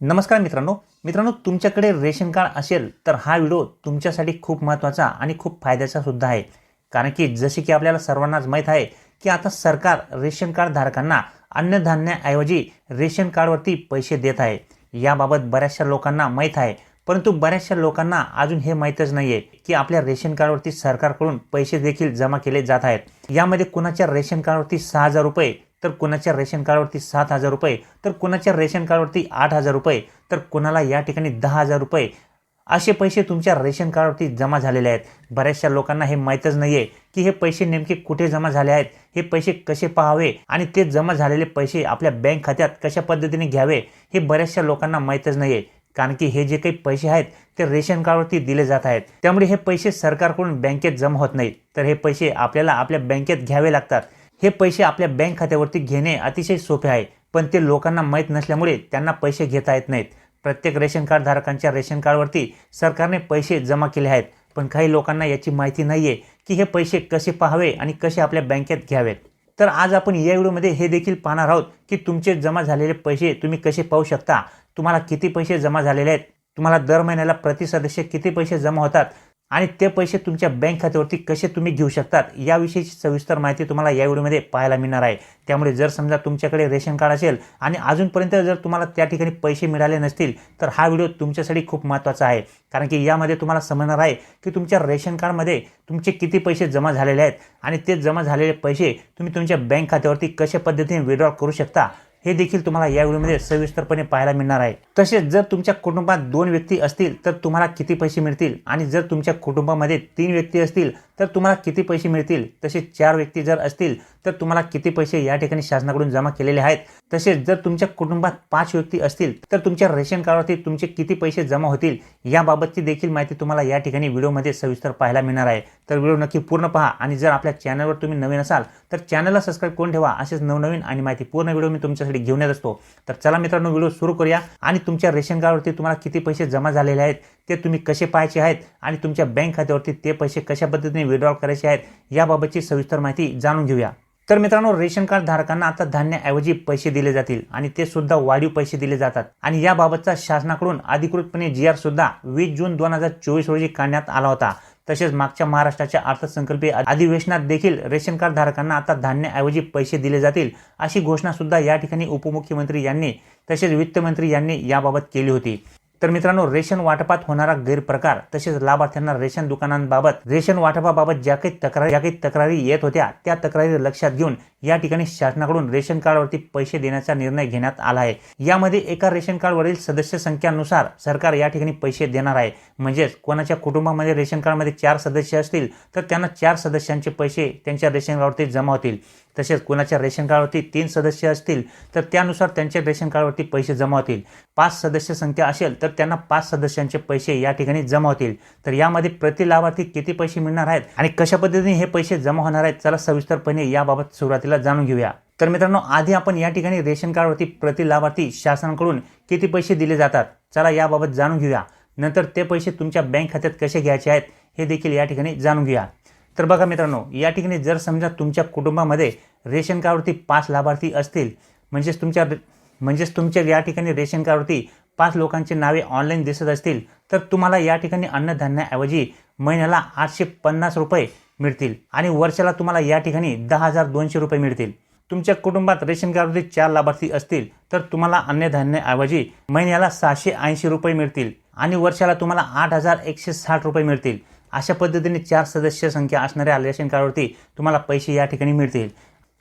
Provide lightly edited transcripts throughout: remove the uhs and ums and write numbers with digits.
नमस्कार मित्रांनो तुमच्याकडे रेशन कार्ड असेल तर हा व्हिडिओ तुमच्यासाठी खूप महत्त्वाचा आणि खूप फायद्याचा सुद्धा आहे। कारण की जसे की आपल्याला सर्वांनाच माहित आहे की आता सरकार रेशन कार्ड धारकांना अन्नधान्याऐवजी रेशन कार्डवरती पैसे देत आहे। याबाबत बऱ्याचशा लोकांना माहित आहे, परंतु बऱ्याचशा लोकांना अजून हे माहीतच नाहीये की आपल्या रेशन कार्डवरती सरकारकडून पैसे देखील जमा केले जात आहेत। यामध्ये कुणाच्या रेशन कार्डवरती 6,000 रुपये, तर कुणाच्या रेशन कार्डवरती 7,000 रुपये, तर कुणाच्या रेशन कार्डवरती 8,000 रुपये, तर कुणाला या ठिकाणी 10,000 रुपये असे पैसे तुमच्या रेशन कार्डवरती जमा झालेले आहेत। बऱ्याचशा लोकांना हे माहीतच नाहीये की हे पैसे नेमके कुठे जमा झाले आहेत, हे पैसे कसे पाहावे आणि ते जमा झालेले पैसे आपल्या बँक खात्यात कशा पद्धतीने घ्यावे हे बऱ्याचशा लोकांना माहीतच नाहीये। कारण की हे जे काही पैसे आहेत ते रेशन कार्डवरती दिले जात आहेत, त्यामुळे हे पैसे सरकारकडून बँकेत जमा होत नाहीत, तर हे पैसे आपल्याला आपल्या बँकेत घ्यावे लागतात। हे पैसे आपल्या बँक खात्यावरती घेणे अतिशय सोपे आहे, पण ते लोकांना माहीत नसल्यामुळे त्यांना पैसे घेता येत नाहीत। प्रत्येक रेशन कार्ड धारकांच्या रेशन कार्डवरती सरकारने पैसे जमा केले आहेत, पण काही लोकांना याची माहिती नाहीये की हे पैसे कसे पाहावे आणि कसे आपल्या बँकेत घ्यावेत। तर आज आपण या व्हिडिओमध्ये हे देखील पाहणार आहोत की तुमचे जमा झालेले पैसे तुम्ही कसे पाहू शकता, तुम्हाला किती पैसे जमा झालेले आहेत, तुम्हाला दर महिन्याला प्रति सदस्य किती पैसे जमा होतात आणि ते पैसे तुमच्या बँक खात्यावरती कसे तुम्ही घेऊ शकतात याविषयीची सविस्तर माहिती तुम्हाला या व्हिडिओमध्ये पाहायला मिळणार आहे। त्यामुळे जर समजा तुमच्याकडे रेशन कार्ड असेल आणि अजूनपर्यंत जर तुम्हाला त्या ठिकाणी पैसे मिळाले नसतील तर हा व्हिडिओ तुमच्यासाठी खूप महत्त्वाचा आहे। कारण की यामध्ये तुम्हाला समजणार आहे की तुमच्या रेशन कार्डमध्ये तुमचे किती पैसे जमा झालेले आहेत आणि ते जमा झालेले पैसे तुम्ही तुमच्या बँक खात्यावरती कशा पद्धतीने विड्रॉ करू शकता हे देखील तुम्हाला या व्हिडिओमध्ये सविस्तरपणे पाहायला मिळणार आहे। तसेच जर तुमच्या कुटुंबात 2 व्यक्ती असतील तर तुम्हाला किती पैसे मिळतील आणि जर तुमच्या कुटुंबामध्ये 3 व्यक्ती असतील तर तुम्हाला किती पैसे मिळतील, तसेच 4 व्यक्ती जर असतील तर तुम्हाला किती पैसे या ठिकाणी शासनाकडून जमा केलेले आहेत। तसेच जर तुमच्या कुटुंबात 5 व्यक्ती असतील तर तुमच्या रेशन कार्डवरती तुमचे किती पैसे जमा होतील याबाबतची देखील माहिती तुम्हाला या ठिकाणी व्हिडिओमध्ये सविस्तर पाहायला मिळणार आहे। तर व्हिडिओ नक्की पूर्ण पहा आणि जर आपल्या चॅनलवर तुम्ही नवीन असाल तर चॅनलला सबस्क्राइब करून ठेवा। असेच नवनवीन आणि माहिती पूर्ण व्हिडिओ मी तुमच्यासाठी घेऊन येत असतो। तर चला मित्रांनो, व्हिडिओ सुरू करूया आणि तुमच्या रेशन कार्डवरती तुम्हाला किती पैसे जमा झालेले आहेत ते तुम्ही कसे पाहायचे आहेत आणि तुमच्या बँक खात्यावरती ते पैसे कशा पद्धतीने विड्रॉ करायचे आहेत याबाबतची सविस्तर माहिती जाणून घेऊया। तर मित्रांनो, रेशन कार्ड धारकांना आता धान्याऐवजी पैसे दिले जातील आणि ते सुद्धा वाढीव पैसे दिले जातात आणि याबाबतचा शासनाकडून अधिकृतपणे GR सुद्धा 20 जून 2024 रोजी काढण्यात आला होता। तसेच मागच्या महाराष्ट्राच्या अर्थसंकल्पीय अधिवेशनात देखील रेशन कार्ड धारकांना आता धान्याऐवजी पैसे दिले जातील अशी घोषणा सुद्धा या ठिकाणी उपमुख्यमंत्री यांनी तसेच वित्तमंत्री यांनी याबाबत केली होती। तर मित्रांनो, रेशन वाटपात होणारा गैरप्रकार तसेच लाभार्थ्यांना रेशन दुकानांबाबत रेशन वाटपाबाबत ज्या काही तक्रारी येत होत्या त्या तक्रारी लक्षात घेऊन या ठिकाणी शासनाकडून रेशन कार्डवरती पैसे देण्याचा निर्णय घेण्यात आला आहे। यामध्ये एका रेशन कार्डवरील सदस्य संख्यानुसार सरकार या ठिकाणी पैसे देणार आहे। म्हणजेच कोणाच्या कुटुंबामध्ये रेशन कार्डमध्ये 4 सदस्य असतील तर त्यांना 4 सदस्यांचे पैसे त्यांच्या रेशन कार्डवरती जमा होतील। तसेच कोणाच्या रेशन कार्डवरती 3 सदस्य असतील तर त्यानुसार त्यांच्या रेशन कार्डवरती पैसे जमा होतील। 5 सदस्य संख्या असेल तर त्यांना 5 सदस्यांचे पैसे या ठिकाणी जमा होतील। तर यामध्ये प्रति लाभार्थी किती पैसे मिळणार आहेत आणि कशा पद्धतीने हे पैसे जमा होणार आहेत चला सविस्तरपणे याबाबत सुरुवातीला जाणून घेऊया। तर मित्रांनो, आधी आपण या ठिकाणी रेशन कार्डवरती प्रति लाभार्थी शासनाकडून किती पैसे दिले जातात चला याबाबत जाणून घेऊया। नंतर ते पैसे तुमच्या बँक खात्यात कसे घ्यायचे आहेत हे देखील या ठिकाणी जाणून घेऊया। तर बघा मित्रांनो, या ठिकाणी जर समजा तुमच्या कुटुंबामध्ये रेशन कार्डवरती 5 लाभार्थी असतील म्हणजेच तुमच्या या ठिकाणी रेशन कार्डवरती 5 लोकांची नावे ऑनलाईन दिसत असतील तर तुम्हाला या ठिकाणी अन्नधान्याऐवजी महिन्याला 850 रुपये मिळतील आणि वर्षाला तुम्हाला या ठिकाणी 10,200 रुपये मिळतील। तुमच्या कुटुंबात रेशन कार्डवरती 4 लाभार्थी असतील तर तुम्हाला अन्नधान्याऐवजी महिन्याला 680 रुपये मिळतील आणि वर्षाला तुम्हाला 8,160 रुपये मिळतील। अशा पद्धतीने 4 सदस्य संख्या असणाऱ्या रेशन कार्डवरती तुम्हाला पैसे या ठिकाणी मिळतील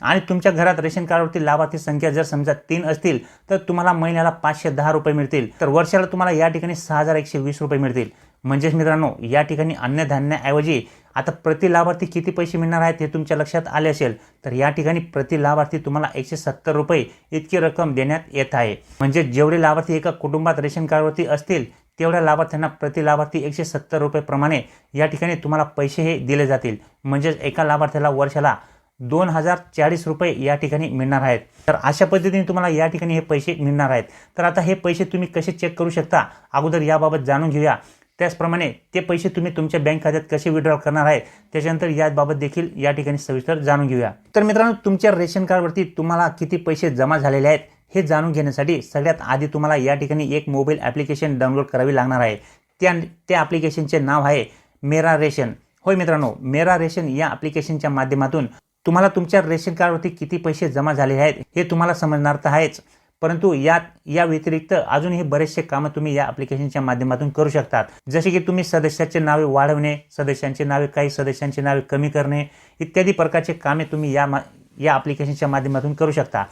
आणि तुमच्या घरात रेशन कार्डवरती लाभार्थी संख्या जर समजा 3 असतील तर तुम्हाला महिन्याला 510 रुपये मिळतील, तर वर्षाला तुम्हाला या ठिकाणी 6,120 रुपये मिळतील। म्हणजेच मित्रांनो, या ठिकाणी अन्नधान्याऐवजी आता प्रति लाभार्थी किती पैसे मिळणार आहेत हे तुमच्या लक्षात आले असेल। तर या ठिकाणी प्रति लाभार्थी तुम्हाला 170 रुपये इतकी रक्कम देण्यात येत आहे। म्हणजे जेवढे लाभार्थी एका कुटुंबात रेशन कार्डवरती असतील तेवढ्या लाभार्थ्यांना प्रति लाभार्थी 170 रुपये प्रमाणे या ठिकाणी तुम्हाला पैसे हे दिले जातील। म्हणजेच एका लाभार्थ्याला वर्षाला 2,040 रुपये या ठिकाणी मिळणार आहेत। तर अशा पद्धतीने तुम्हाला या ठिकाणी हे पैसे मिळणार आहेत। तर आता हे पैसे तुम्ही कसे चेक करू शकता अगोदर याबाबत जाणून घेऊया। त्याचप्रमाणे ते पैसे तुम्ही तुमच्या बँक खात्यात कसे विड्रॉ करणार आहे त्याच्यानंतर याबाबत देखील या ठिकाणी सविस्तर जाणून घेऊया। तर मित्रांनो, तुमच्या रेशन कार्डवरती तुम्हाला किती पैसे जमा झालेले आहेत हे जाणून घेण्यासाठी सगळ्यात आधी तुम्हाला या ठिकाणी एक मोबाईल ॲप्लिकेशन डाउनलोड करावी लागणार आहे. त्या ॲप्लिकेशनचे नाव आहे मेरा रेशन. होय मित्रांनो, मेरा रेशन या ॲप्लिकेशनच्या माध्यमातून तुम्हाला तुमच्या रेशन कार्डवरती किती पैसे जमा झालेले आहेत हे तुम्हाला समजणार तर आहेच, परंतु या व्यतिरिक्त अजूनही बरेचसे कामं तुम्ही या ॲप्लिकेशनच्या माध्यमातून करू शकतात. जसे की तुम्ही सदस्याचे नावे वाढवणे, काही सदस्यांची नावे कमी करणे इत्यादी प्रकारचे कामे तुम्ही या ॲप्लिकेशनच्या माध्यमातून करू शकता.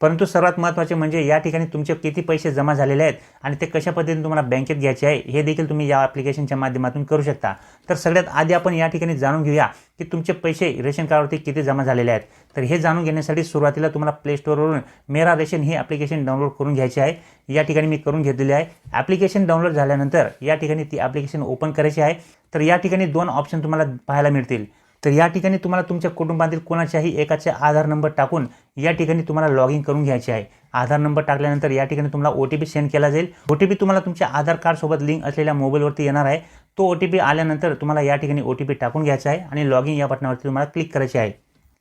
परंतु सर्वात महत्त्वाचे म्हणजे या ठिकाणी तुमचे किती पैसे जमा झालेले आहेत आणि ते कशा पद्धतीने तुम्हाला बँकेत घ्यायचे आहे हे देखील तुम्ही या ॲप्लिकेशनच्या माध्यमातून करू शकता. तर सगळ्यात आधी आपण या ठिकाणी जाणून घेऊया की तुमचे पैसे रेशन कार्डवरती किती जमा झालेले आहेत. तर हे जाणून घेण्यासाठी सुरुवातीला तुम्हाला प्ले स्टोअरवरून मेरा रेशन ही ॲप्लिकेशन डाउनलोड करून घ्यायची आहे. या ठिकाणी मी करून घेतलेली आहे. ॲप्लिकेशन डाउनलोड झाल्यानंतर या ठिकाणी ती ॲप्लिकेशन ओपन करायची आहे. तर या ठिकाणी 2 ऑप्शन तुम्हाला पाहायला मिळतील. तर या ठिकाणी तुम्हाला तुमच्या कुटुंबातील कोणाच्याही एकाचे आधार नंबर टाकून या ठिकाणी तुम्हाला लॉग इन करून घ्यायचे आहे. आधार नंबर टाकल्यानंतर या ठिकाणी तुम्हाला OTP सेंड केला जाईल. OTP तुम्हाला तुमच्या आधार कार्डसोबत लिंक असलेल्या मोबाईलवरती येणार आहे. तो OTP आल्यानंतर तुम्हाला या ठिकाणी OTP टाकून घ्यायचा आहे आणि लॉग इन या बटनावरती तुम्हाला क्लिक करायचे आहे.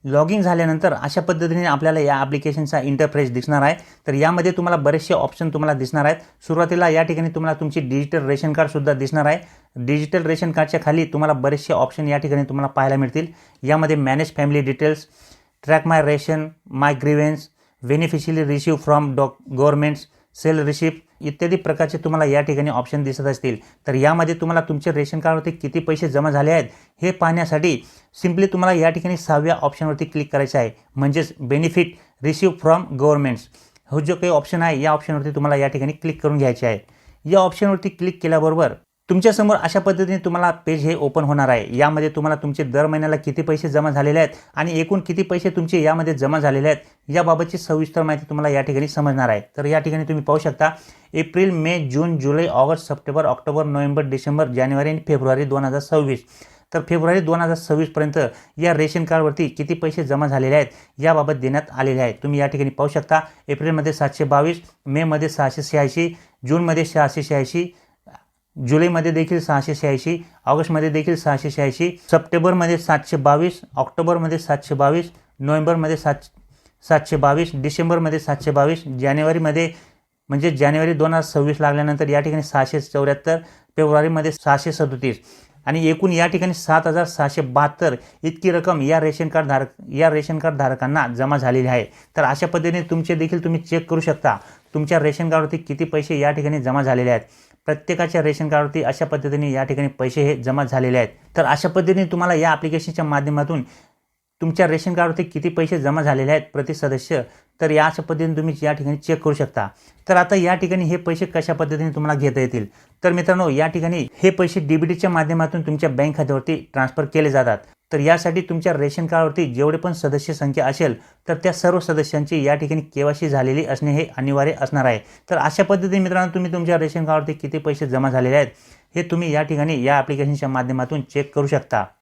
लॉग इन झाल्यानंतर अशा पद्धतीने आपल्याला या ॲप्लिकेशनचा इंटरफेस दिसणार आहे. तर यामध्ये तुम्हाला बरेचसे ऑप्शन तुम्हाला दिसणार आहेत. सुरुवातीला या ठिकाणी तुम्हाला तुमची डिजिटल रेशन कार्डसुद्धा दिसणार आहे. डिजिटल रेशन कार्डच्या खाली तुम्हाला बरेचसे ऑप्शन या ठिकाणी तुम्हाला पाहायला मिळतील. यामध्ये manage family details, track my ration, my grievance, beneficiary receive from governments, sale receipt इत्यादी प्रकारचे तुम्हाला या ठिकाणी ऑप्शन दिसत असतील. तर यामध्ये तुम्हाला तुमचे रेशन कार्डवरती किती पैसे जमा झाले आहेत हे पाहण्यासाठी सिम्पली तुम्हाला या ठिकाणी 6व्या ऑप्शनवरती क्लिक करायचं आहे, म्हणजेच बेनिफिट रिसीव्ह फ्रॉम गव्हर्नमेंट्स. हो जो काही ऑप्शन आहे या ऑप्शनवरती तुम्हाला या ठिकाणी क्लिक करून घ्यायचे आहे. या ऑप्शनवरती क्लिक केल्याबरोबर तुमच्यासमोर अशा पद्धतीने तुम्हाला पेज हे ओपन होणार आहे. यामध्ये तुम्हाला तुमचे दर महिन्याला किती पैसे जमा झालेले आहेत आणि एकूण किती पैसे तुमचे यामध्ये जमा झालेले आहेत याबाबतची सविस्तर माहिती तुम्हाला या ठिकाणी समजणार आहे. तर या ठिकाणी तुम्ही पाहू शकता एप्रिल, मे, जून, जुलै, August, September, October, November, December, जानेवारी आणि फेब्रुवारी 2026. तर फेब्रुवारी 2026 पर्यंत या रेशन कार्डवरती किती पैसे जमा झालेले आहेत याबाबत देण्यात आलेले आहेत. तुम्ही या ठिकाणी पाहू शकता एप्रिलमध्ये 722, मेमध्ये 686, जूनमध्ये 686, जुलैमध्ये देखील 686, ऑगस्टमध्ये देखील 686, सप्टेंबरमध्ये 722, ऑक्टोबरमध्ये 722, नोव्हेंबरमध्ये 722, डिसेंबरमध्ये 722, जानेवारीमध्ये म्हणजे जानेवारी 2026 लागल्यानंतर या ठिकाणी 674, फेब्रुवारीमध्ये 637 आणि एकूण या ठिकाणी 7,672 इतकी रक्कम या रेशन कार्ड धारकांना जमा झालेली आहे. तर अशा पद्धतीने तुमचे देखील तुम्ही चेक करू शकता तुमच्या रेशन कार्डवरती किती पैसे या ठिकाणी जमा झालेले आहेत. प्रत्येकाच्या रेशन कार्डवरती अशा पद्धतीने या ठिकाणी पैसे हे जमा झालेले आहेत. तर अशा पद्धतीने तुम्हाला या ॲप्लिकेशनच्या माध्यमातून तुमच्या रेशन कार्डवरती किती पैसे जमा झालेले आहेत प्रति सदस्य, तर या अशा पद्धतीने तुम्ही या ठिकाणी चेक करू शकता. तर आता या ठिकाणी हे पैसे कशा पद्धतीने तुम्हाला घेता येतील, तर मित्रांनो या ठिकाणी हे पैसे DBTच्या माध्यमातून तुमच्या बँक खात्यावरती ट्रान्सफर केले जातात. तर यासाठी तुमच्या रेशन कार्डवरती जेवढे पण सदस्य संख्या असेल तर त्या सर्व सदस्यांची या ठिकाणी KYC झालेली असणे हे अनिवार्य असणार आहे. तर अशा पद्धतीने मित्रांनो तुम्ही तुमच्या रेशन कार्डवरती किती पैसे जमा झालेले आहेत हे तुम्ही या ठिकाणी या ॲप्लिकेशनच्या माध्यमातून चेक करू शकता.